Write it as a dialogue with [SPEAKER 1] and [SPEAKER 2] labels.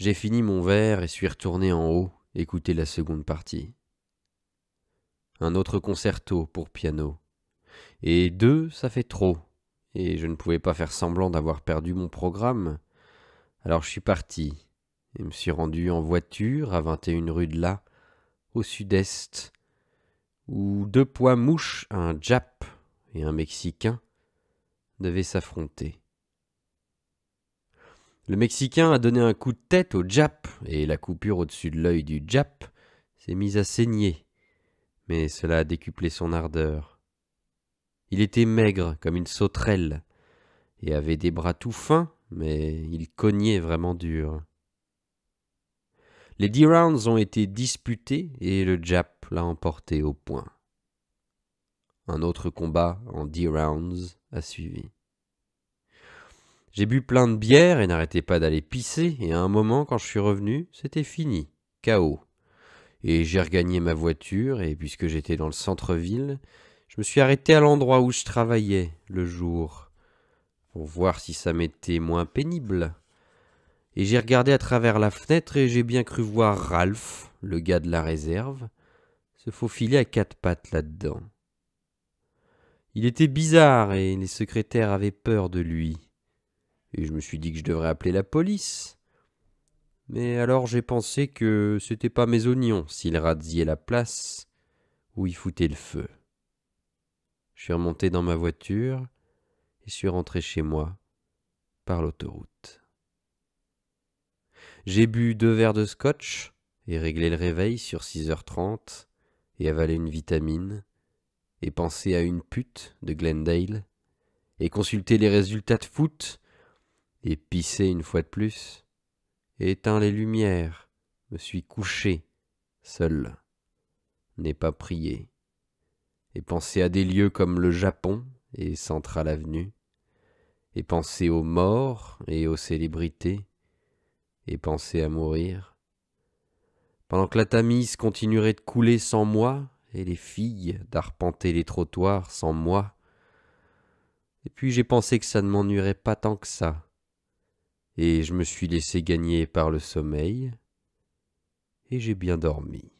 [SPEAKER 1] J'ai fini mon verre et suis retourné en haut écouter la seconde partie. Un autre concerto pour piano. Et 2, ça fait trop. Et je ne pouvais pas faire semblant d'avoir perdu mon programme. Alors je suis parti et me suis rendu en voiture à 21 rue de là, au sud-est, où 2 poids mouches, un Jap et un Mexicain, devaient s'affronter. Le Mexicain a donné un coup de tête au Jap, et la coupure au-dessus de l'œil du Jap s'est mise à saigner, mais cela a décuplé son ardeur. Il était maigre comme une sauterelle, et avait des bras tout fins, mais il cognait vraiment dur. Les 10 rounds ont été disputés, et le Jap l'a emporté au point. Un autre combat en 10 rounds a suivi. J'ai bu plein de bière et n'arrêtais pas d'aller pisser, et à un moment, quand je suis revenu, c'était fini, KO. Et j'ai regagné ma voiture, et puisque j'étais dans le centre-ville, je me suis arrêté à l'endroit où je travaillais le jour, pour voir si ça m'était moins pénible. Et j'ai regardé à travers la fenêtre et j'ai bien cru voir Ralph, le gars de la réserve, se faufiler à 4 pattes là-dedans. Il était bizarre et les secrétaires avaient peur de lui. Et je me suis dit que je devrais appeler la police. Mais alors j'ai pensé que c'était pas mes oignons s'ils rasiaient la place où ils foutaient le feu. Je suis remonté dans ma voiture et suis rentré chez moi par l'autoroute. J'ai bu 2 verres de scotch et réglé le réveil sur 6h30 et avalé une vitamine et pensé à une pute de Glendale et consulté les résultats de foot et pissé une fois de plus. Et éteint les lumières, me suis couché, seul, n'ai pas prié, et pensé à des lieux comme le Japon et Central Avenue, et pensé aux morts et aux célébrités, et pensé à mourir, pendant que la Tamise continuerait de couler sans moi, et les filles d'arpenter les trottoirs sans moi. Et puis j'ai pensé que ça ne m'ennuierait pas tant que ça, et je me suis laissé gagner par le sommeil, et j'ai bien dormi.